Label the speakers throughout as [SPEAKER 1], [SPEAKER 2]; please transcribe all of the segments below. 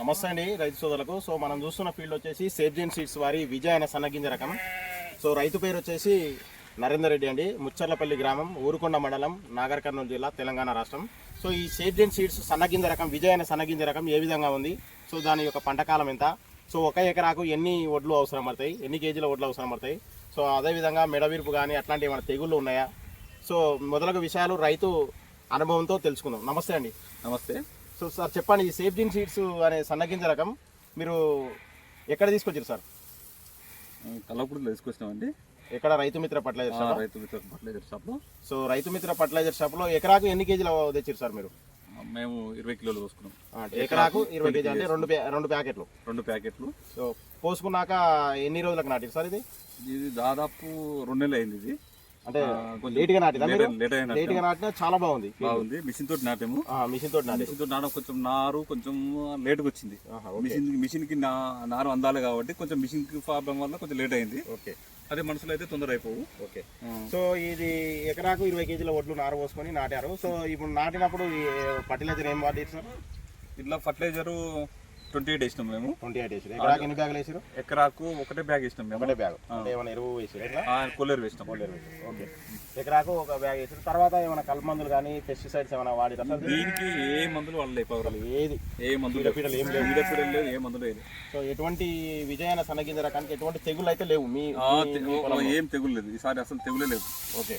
[SPEAKER 1] నమస్తే అండి రైతు సోదరులకు. సో మనం చూస్తున్న ఫీల్డ్ వచ్చేసి సేఫ్జెన్ సీడ్స్ వారి విజయ అనే సన్నగింజ రకం. సో రైతు పేరు వచ్చేసి నరేందర్ రెడ్డి అండి, ముచ్చర్లపల్లి గ్రామం, ఊరుకొండ మండలం, నాగర్ కర్నూలు జిల్లా, తెలంగాణ రాష్ట్రం. సో ఈ సేఫ్జెన్ సీడ్స్ సన్నగింజ రకం, విజయ అనే సన్నగింజ రకం ఏ విధంగా ఉంది, సో దాని యొక్క పంట కాలం ఎంత, సో ఒక ఎకరాకు ఎన్ని వడ్లు అవసరం పడతాయి, ఎన్ని కేజీల వడ్లు అవసరం పడతాయి, సో అదేవిధంగా మెడవిరుపు కానీ అట్లాంటి ఏమైనా తెగుళ్ళు ఉన్నాయా, సో మొదలగు విషయాలు రైతు అనుభవంతో తెలుసుకుందాం. నమస్తే అండి.
[SPEAKER 2] నమస్తే.
[SPEAKER 1] సో సార్ చెప్పండి, ఈ సేఫ్జెన్ సీడ్స్ అనే సన్నగింజ రకం మీరు ఎక్కడ తీసుకొచ్చారు సార్?
[SPEAKER 2] కల్లపూడిలో తీసుకొచ్చినామండి.
[SPEAKER 1] ఎక్కడ? Rythu Mitra fertiliser shop.
[SPEAKER 2] Rythu Mitra fertiliser షాప్లో.
[SPEAKER 1] సో రైతు మిత్ర ఫర్టిలైజర్ షాప్లో ఎకరాకు ఎన్ని కేజీలు తెచ్చారు సార్ మీరు?
[SPEAKER 2] మేము 20 కిలోలు పోసుకున్నాం.
[SPEAKER 1] ఎకరాకు 20 కేజీ అంటే రెండు ప్యాకెట్లు.
[SPEAKER 2] 2 ప్యాకెట్లు.
[SPEAKER 1] సో పోసుకున్నాక ఎన్ని రోజులకు నాటిరు సార్? ఇది
[SPEAKER 2] దాదాపు 2 నెలలు అయింది. ఇది
[SPEAKER 1] అంటే లేట్గా నాటినా?
[SPEAKER 2] లేట్గా
[SPEAKER 1] నాటినా చాలా బాగుంది.
[SPEAKER 2] మిషన్ తోటి నాటాము.
[SPEAKER 1] మిషన్ తోటి
[SPEAKER 2] నాటం కొంచెం నారు కొంచెం లేట్గా వచ్చింది. మిషన్ కి నారు అందాలి కాబట్టి కొంచెం మిషన్ కి ప్రాబ్లం వల్ల కొంచెం లేట్ అయింది.
[SPEAKER 1] ఓకే.
[SPEAKER 2] అదే మనసులో అయితే తొందర అయిపోవు.
[SPEAKER 1] ఓకే. సో ఇది ఎకరాకు 20 కేజీల వడ్లు నారు పోసుకొని నాటారు. సో ఇప్పుడు నాటినప్పుడు ఫర్టిలైజర్ ఏం వాడారు సార్?
[SPEAKER 2] ఇట్లా ఫర్టిలైజర్ 28 వేసినాం మేము.
[SPEAKER 1] 28 వేసారు. ఎకరాకు ఎన్ని బ్యాగులు వేసారు?
[SPEAKER 2] ఎకరాకు ఒకటే బ్యాగ్ వేసినాం మేము.
[SPEAKER 1] ఒకటే బ్యాగ్. ఏమైనా ఎరువు వేసారు?
[SPEAKER 2] కొల్లేరు వేసినాం.
[SPEAKER 1] ఓకే. ఎకరాకు ఒక బ్యాగ్ వేసారు. తర్వాత ఏమైనా కలుపు మందులు కానీ పెస్టిసైడ్స్ ఏమైనా వాడారు సార్?
[SPEAKER 2] దీనికి ఏ మందులు వాడలేదు. పవరాలు
[SPEAKER 1] ఏది
[SPEAKER 2] ఏ మందులు
[SPEAKER 1] పీడపీడలు ఏం లేవు.
[SPEAKER 2] పీడపీడలు లేదు, ఏ మందులు లేదు.
[SPEAKER 1] సో ఎటువంటి విజయన సన్నగింజ రకానికి ఎటువంటి తెగులు అయితే లేవు. మీ
[SPEAKER 2] ఏం తెగులు లేదు ఈసారి, అసలు తెగులే లేదు.
[SPEAKER 1] ఓకే.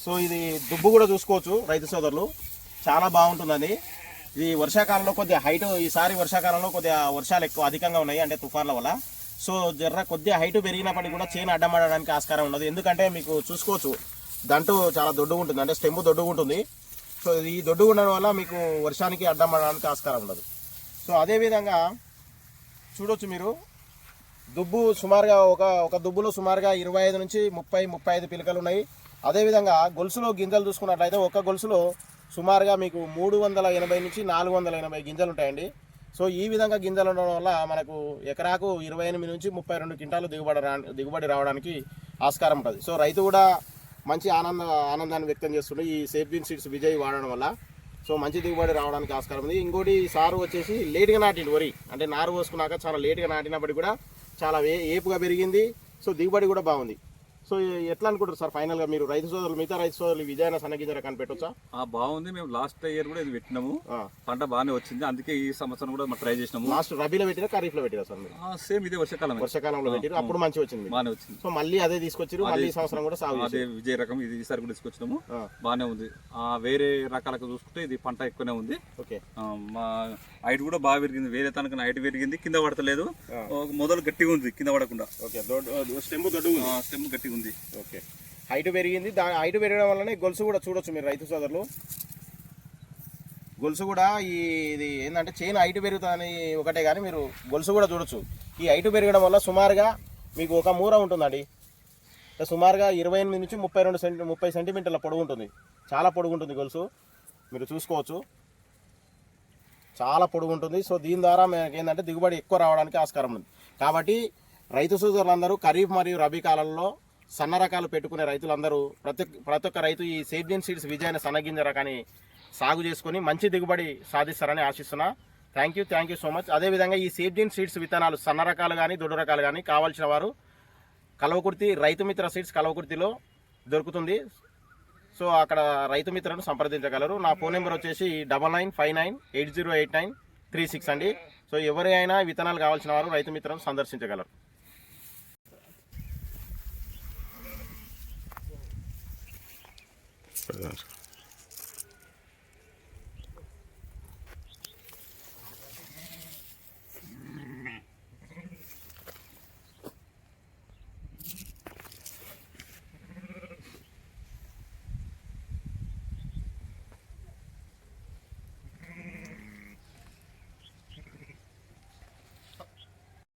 [SPEAKER 1] సో ఇది దుబ్బు కూడా చూసుకోవచ్చు రైతు సోదరులు, చాలా బాగుంటుందండి. ఇది వర్షాకాలంలో కొద్దిగా హైట్, ఈసారి వర్షాకాలంలో కొద్దిగా వర్షాలు ఎక్కువ అధికంగా ఉన్నాయి అంటే తుఫాన్ల వల్ల. సో జర్ర కొద్దిగా హైట్ పెరిగినప్పటికీ కూడా చేను అడ్డమడడానికి ఆస్కారం ఉండదు. ఎందుకంటే మీకు చూసుకోవచ్చు దంటు చాలా దొడ్డుగా ఉంటుంది, అంటే స్టెమ్ దొడ్డుగా ఉంటుంది. సో ఈ దొడ్డుగా ఉండడం వల్ల మీకు వర్షానికి అడ్డమడడానికి ఆస్కారం ఉండదు. సో అదేవిధంగా చూడొచ్చు మీరు, దుబ్బు సుమారుగా ఒక దుబ్బులో సుమారుగా 25 నుంచి 30-35 పిలకలు ఉన్నాయి. అదేవిధంగా గొలుసులో గింజలు చూసుకున్నట్లయితే ఒక గొలుసులో సుమారుగా మీకు 380 నుంచి 480 గింజలు ఉంటాయండి. సో ఈ విధంగా గింజలు ఉండడం వల్ల మనకు ఎకరాకు 28 నుంచి 32 క్వింటాలు దిగుబడి రావడానికి ఆస్కారం ఉంటుంది. సో రైతు కూడా మంచి ఆనందాన్ని వ్యక్తం చేస్తుండే ఈ సేఫ్జెన్ సీడ్స్ విజయ్ వాడడం వల్ల. సో మంచి దిగుబడి రావడానికి ఆస్కారం ఉంది. ఇంకోటి సారు వచ్చేసి లేట్గా నాటింది వరి, అంటే నారు పోసుకున్నాక చాలా లేట్గా నాటినప్పటికీ కూడా చాలా ఏపుగా పెరిగింది. సో దిగుబడి కూడా బాగుంది. సో ఎట్లా అనుకుంటారు సార్ ఫైనల్ గా మీరు రైతు సోదరులు, మిగతా రైతు సోదరులు విజయన సన్నగింజ రకాన్ని పెట్టొచ్చా?
[SPEAKER 2] బాగుంది. మేము లాస్ట్ ఇయర్ కూడా ఇది పెట్టినాము, పంట బాగానే వచ్చింది. అందుకే ఈ సంవత్సరం కూడా ట్రై చేసినాము.
[SPEAKER 1] లాస్ట్ రబీలో పెట్టినా ఖరీఫ్ లో పెట్టిరా సార్ మీరు?
[SPEAKER 2] సేమ్ ఇదే వర్షాకాలంలో
[SPEAKER 1] పెట్టారు, అప్పుడు మంచి వచ్చింది, బాగానే వచ్చింది. సో మళ్ళీ అదే తీసుకొచ్చారు, మళ్ళీ ఈ సంవత్సరం కూడా సాగు
[SPEAKER 2] అదే విజయ రకం ఇది ఈసారి కూడా తీసుకొచ్చినాము, బాగానే ఉంది. వేరే రకాలకు చూసుకుంటే ఇది పంట ఎక్కువనే ఉంది.
[SPEAKER 1] ఓకే. మా
[SPEAKER 2] హైట్ కూడా బాగా పెరిగింది, వేరే తనకన్నా హైట్ పెరిగింది, కింద పడతలేదు, మొదలు గట్టిగా ఉంది, కింద పడకుండా.
[SPEAKER 1] ఓకే. స్టెమ్
[SPEAKER 2] గట్టిగా ఉంది.
[SPEAKER 1] ఓకే. హైట్ పెరిగింది. దాని హైట్ పెరగడం వల్లనే గొలుసు కూడా చూడొచ్చు మీరు రైతు సోదరులు, గొలుసు కూడా ఇది ఏంటంటే చైన్ హైట్ పెరుగుతుందని ఒకటే కానీ మీరు గొలుసు కూడా చూడొచ్చు. ఈ హైట్ పెరగడం వల్ల సుమారుగా మీకు ఒక మూర ఉంటుందండి, సుమారుగా 28 నుంచి 30 సెంటీమీటర్ల పొడుగు ఉంటుంది. చాలా పొడుగు ఉంటుంది గొలుసు, మీరు చూసుకోవచ్చు, చాలా పొడుగు ఉంటుంది. సో దీని ద్వారా మనకి ఏంటంటే దిగుబడి ఎక్కువ రావడానికి ఆస్కారం ఉంది. కాబట్టి రైతు సోదరులందరూ ఖరీఫ్ మరియు రబీ కాలంలో సన్న రకాలు పెట్టుకునే రైతులందరూ ప్రతి ఒక్క రైతు ఈ సేఫ్జెన్ సీడ్స్ విజయన సన్నగింజ రకాన్ని సాగు చేసుకొని మంచి దిగుబడి సాధిస్తారని ఆశిస్తున్నా. Thank you so much. అదేవిధంగా ఈ సేఫ్జెన్ సీడ్స్ విత్తనాలు సన్న రకాలు కానీ దొడ్డు రకాలు కానీ కావాల్సిన వారు కల్వకుర్తి రైతు మిత్ర సీడ్స్ కల్వకుర్తిలో దొరుకుతుంది. సో అక్కడ రైతు మిత్రను సంప్రదించగలరు. నా ఫోన్ నెంబర్ వచ్చేసి 9959808936 అండి. సో ఎవరైనా విత్తనాలు కావాల్సిన వారు రైతు మిత్రను సందర్శించగలరు.